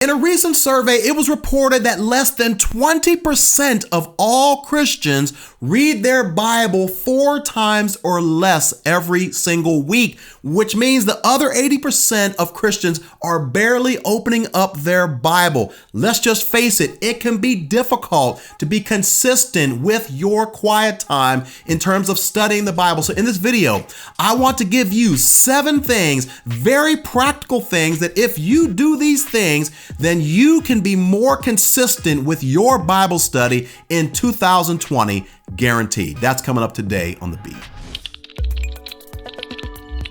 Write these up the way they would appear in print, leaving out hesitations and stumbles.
In a recent survey, it was reported that less than 20% of all Christians read their Bible 4 times or less every single week, which means the other 80% of Christians are barely opening up their Bible. Let's just face it, it can be difficult to be consistent with your quiet time in terms of studying the Bible. So in this video, I want to give you 7 things, very practical things that if you do these things, then you can be more consistent with your Bible study in 2020, guaranteed. That's coming up today on The Beat.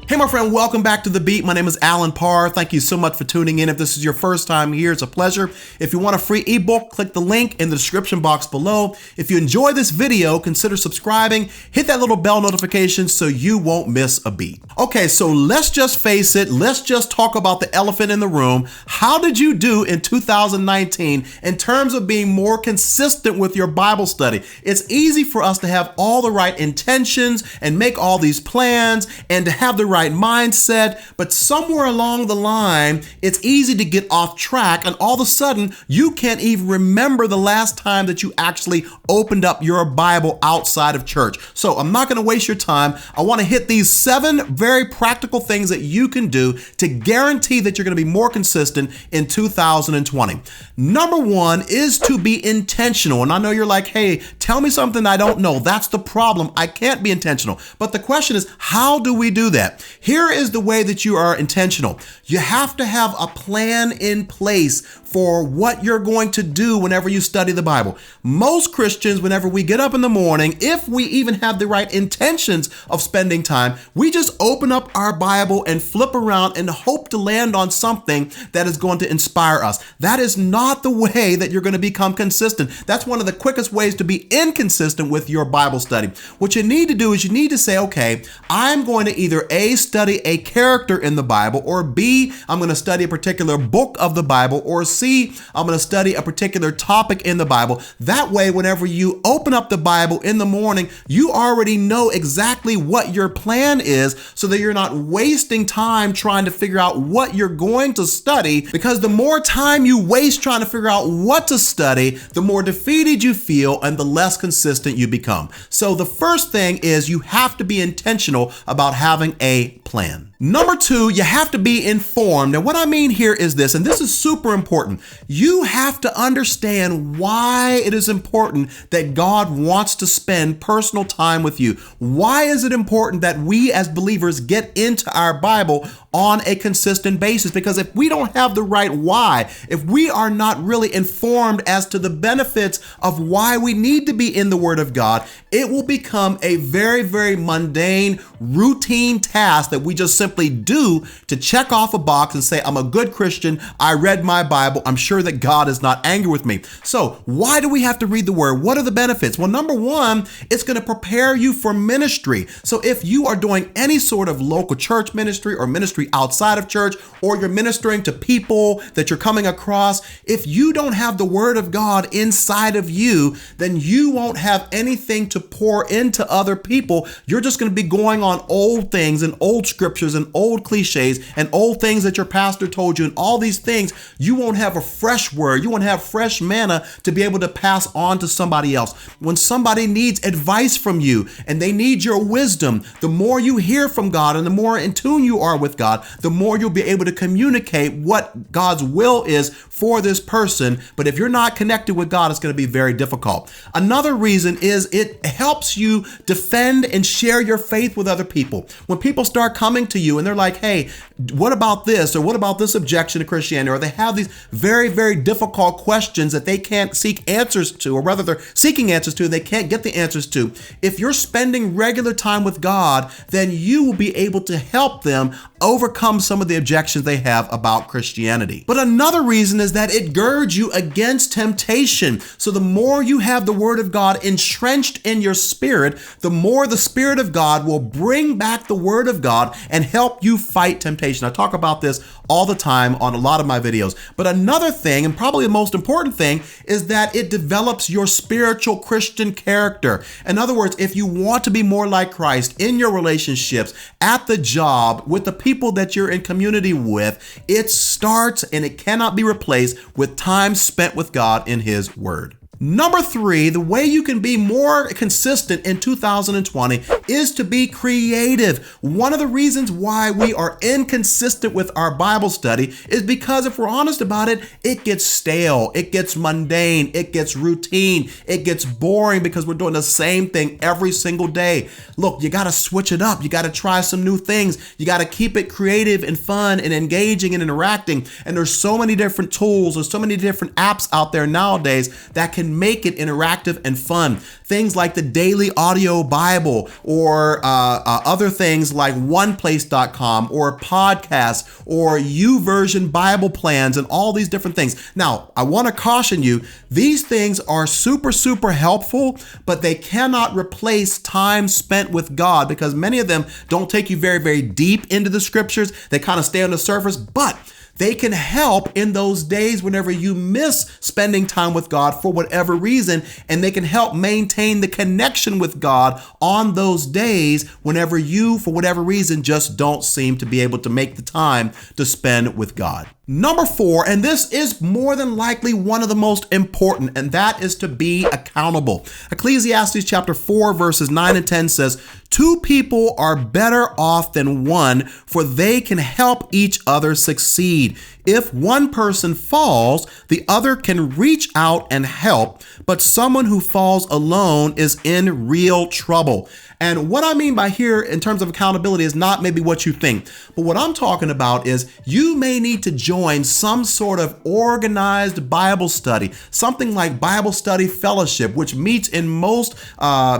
Hey, my friend, welcome back to The Beat. My name is Alan Parr. Thank you so much for tuning in. If this is your first time here, it's a pleasure. If you want a free ebook, click the link in the description box below. If you enjoy this video, consider subscribing. Hit that little bell notification so you won't miss a beat. Okay, so let's just face it. Let's just talk about the elephant in the room. How did you do in 2019 in terms of being more consistent with your Bible study? It's easy for us to have all the right intentions and make all these plans and to have the right mindset, but somewhere along the line, it's easy to get off track, and all of a sudden, you can't even remember the last time that you actually opened up your Bible outside of church. So I'm not going to waste your time. I want to hit these 7 very practical things that you can do to guarantee that you're going to be more consistent in 2020. Number 1 is to be intentional. And I know you're like, hey, tell me something I don't know. That's the problem. I can't be intentional. But the question is, how do we do that? Here is the way that you are intentional. You have to have a plan in place for what you're going to do whenever you study the Bible. Most Christians, whenever we get up in the morning, if we even have the right intentions of spending time, we just open up our Bible and flip around and hope to land on something that is going to inspire us. That is not the way that you're going to become consistent. That's one of the quickest ways to be inconsistent with your Bible study. What you need to do is you need to say, okay, I'm going to either A, study a character in the Bible, or B, I'm going to study a particular book of the Bible, or C, I'm going to study a particular topic in the Bible. That way, whenever you open up the Bible in the morning, you already know exactly what your plan is so that you're not wasting time trying to figure out what you're going to study, because the more time you waste trying to figure out what to study, the more defeated you feel and the less consistent you become. So the first thing is you have to be intentional about having a plan. Number 2, you have to be informed. And what I mean here is this, and this is super important. You have to understand why it is important that God wants to spend personal time with you. Why is it important that we as believers get into our Bible on a consistent basis? Because if we don't have the right why, if we are not really informed as to the benefits of why we need to be in the Word of God, it will become a very, very mundane, routine task that we just simply do to check off a box and say, I'm a good Christian, I read my Bible, I'm sure that God is not angry with me. So why do we have to read the Word? What are the benefits? Well, number 1, it's going to prepare you for ministry. So if you are doing any sort of local church ministry or ministry outside of church, or you're ministering to people that you're coming across, if you don't have the Word of God inside of you, then you won't have anything to pour into other people. You're just going to be going on old things and old scriptures and old cliches and old things that your pastor told you and all these things. You won't have a fresh word. You won't have fresh manna to be able to pass on to somebody else. When somebody needs advice from you and they need your wisdom, the more you hear from God and the more in tune you are with God, the more you'll be able to communicate what God's will is for this person. But if you're not connected with God, it's going to be very difficult. Another reason is it helps you defend and share your faith with other people. When people start coming to you and they're like, hey, what about this? Or what about this objection to Christianity? Or they have these very, very difficult questions that they can't seek answers to, or rather they're seeking answers to and they can't get the answers to. If you're spending regular time with God, then you will be able to help them overcome some of the objections they have about Christianity. But another reason is that it girds you against temptation. So the more you have the Word of God entrenched in your spirit, the more the Spirit of God will bring back the Word of God and help help you fight temptation. I talk about this all the time on a lot of my videos. But another thing, and probably the most important thing, is that it develops your spiritual Christian character. In other words, if you want to be more like Christ in your relationships, at the job, with the people that you're in community with, it starts and it cannot be replaced with time spent with God in His Word. Number 3, the way you can be more consistent in 2020 is to be creative. One of the reasons why we are inconsistent with our Bible study is because, if we're honest about it, it gets stale, it gets mundane, it gets routine, it gets boring because we're doing the same thing every single day. Look, you got to switch it up. You got to try some new things. You got to keep it creative and fun and engaging and interacting. And there's so many different tools, there's so many different apps out there nowadays that can make it interactive and fun. Things like the Daily Audio Bible, or other things like oneplace.com, or podcasts, or YouVersion Bible plans, and all these different things. Now, I want to caution you, these things are super, super helpful, but they cannot replace time spent with God, because many of them don't take you very, very deep into the scriptures. They kind of stay on the surface, but they can help in those days whenever you miss spending time with God for whatever reason, and they can help maintain the connection with God on those days whenever you, for whatever reason, just don't seem to be able to make the time to spend with God. Number 4, and this is more than likely one of the most important, and that is to be accountable. Ecclesiastes chapter 4, verses 9 and 10 says, "Two people are better off than one, for they can help each other succeed. If one person falls, the other can reach out and help, but someone who falls alone is in real trouble." And what I mean by here in terms of accountability is not maybe what you think, but what I'm talking about is you may need to join some sort of organized Bible study, something like Bible Study Fellowship, which meets in most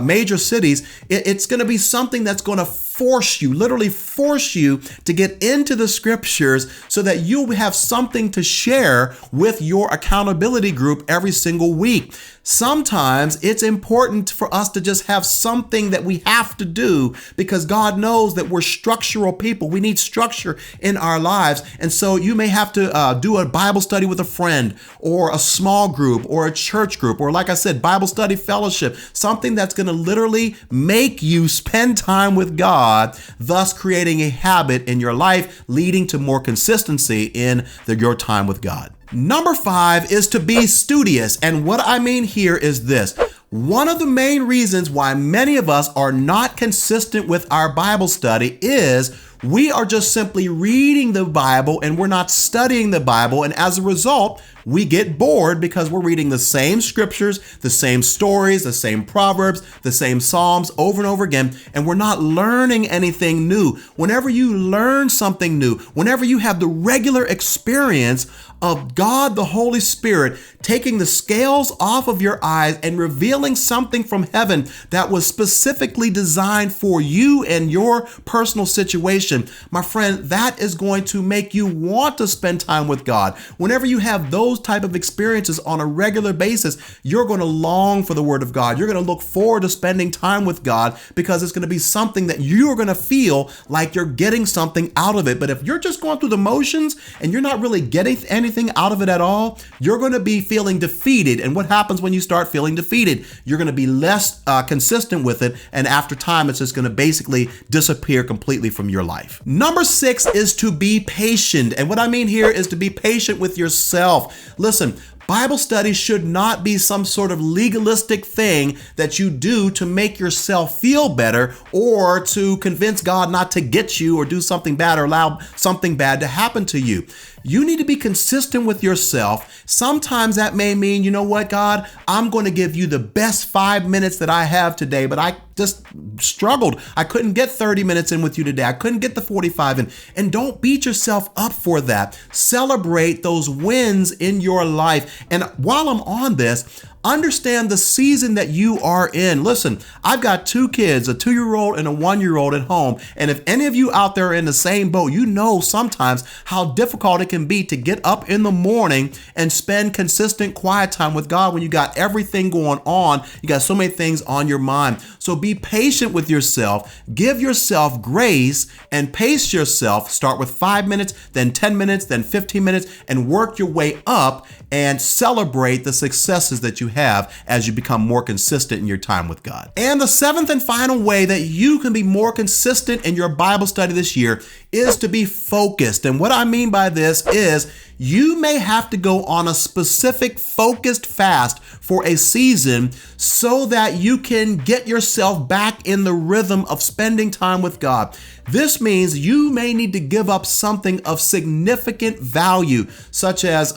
major cities. It's going to be something that's going to force you, literally force you to get into the scriptures so that you have something to share with your accountability group every single week. Sometimes it's important for us to just have something that we have to do because God knows that we're structural people. We need structure in our lives. And so you may have to do a Bible study with a friend, or a small group, or a church group, or, like I said, Bible Study Fellowship, something that's going to literally make you spend time with God, thus creating a habit in your life, leading to more consistency in your time with God. Number 5 is to be studious. And what I mean here is this. One of the main reasons why many of us are not consistent with our Bible study is we are just simply reading the Bible and we're not studying the Bible. And as a result, we get bored because we're reading the same scriptures, the same stories, the same proverbs, the same Psalms over and over again, and we're not learning anything new. Whenever you learn something new, whenever you have the regular experience of God, the Holy Spirit, taking the scales off of your eyes and revealing something from heaven that was specifically designed for you and your personal situation, my friend, that is going to make you want to spend time with God. Whenever you have those type of experiences on a regular basis, you're going to long for the Word of God. You're going to look forward to spending time with God because it's going to be something that you're going to feel like you're getting something out of it. But if you're just going through the motions and you're not really getting anything out of it at all, you're going to be feeling defeated. And what happens when you start feeling defeated? You're going to be less consistent with it. And after time, it's just going to basically disappear completely from your life. Number 6 is to be patient. And what I mean here is to be patient with yourself. Listen, Bible study should not be some sort of legalistic thing that you do to make yourself feel better or to convince God not to get you or do something bad or allow something bad to happen to you. You need to be consistent with yourself. Sometimes that may mean, you know what, God, I'm going to give you the best 5 minutes that I have today, but I just struggled. I couldn't get 30 minutes in with you today. I couldn't get the 45 in. And don't beat yourself up for that. Celebrate those wins in your life. And while I'm on this, Understand the season that you are in. Listen, I've got 2 kids, a 2-year-old and a 1-year-old at home. And if any of you out there are in the same boat, you know sometimes how difficult it can be to get up in the morning and spend consistent quiet time with God when you got everything going on. You got so many things on your mind. So be patient with yourself, give yourself grace and pace yourself. Start with 5 minutes, then 10 minutes, then 15 minutes, and work your way up and celebrate the successes that you have as you become more consistent in your time with God. And the 7th and final way that you can be more consistent in your Bible study this year is to be focused. And what I mean by this is you may have to go on a specific focused fast for a season so that you can get yourself back in the rhythm of spending time with God. This means you may need to give up something of significant value, such as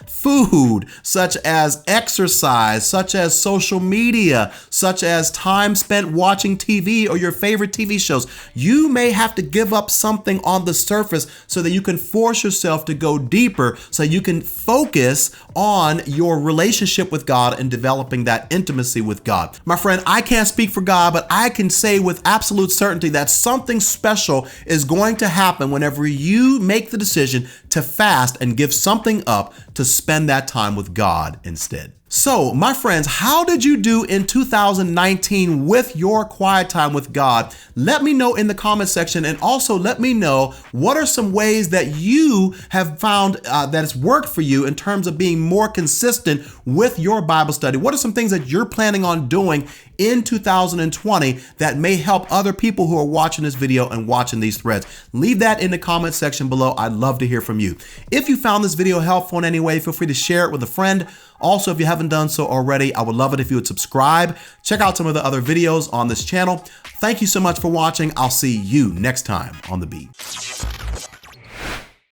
food, such as exercise, such as social media, such as time spent watching TV or your favorite TV shows. You may have to give up something on the surface so that you can force yourself to go deeper, so you can focus on your relationship with God and developing that intimacy with God. My friend, I can't speak for God, but I can say with absolute certainty that something special is going to happen whenever you make the decision to fast and give something up to spend that time with God instead. So, my friends, how did you do in 2019 with your quiet time with God? Let me know in the comment section, and also let me know what are some ways that you have found that has worked for you in terms of being more consistent with your Bible study. What are some things that you're planning on doing in 2020 that may help other people who are watching this video and watching these threads? Leave that in the comment section below. I'd love to hear from you. If you found this video helpful in any way, feel free to share it with a friend. Also, if you haven't done so already, I would love it if you would subscribe. Check out some of the other videos on this channel. Thank you so much for watching. I'll see you next time on The Beat.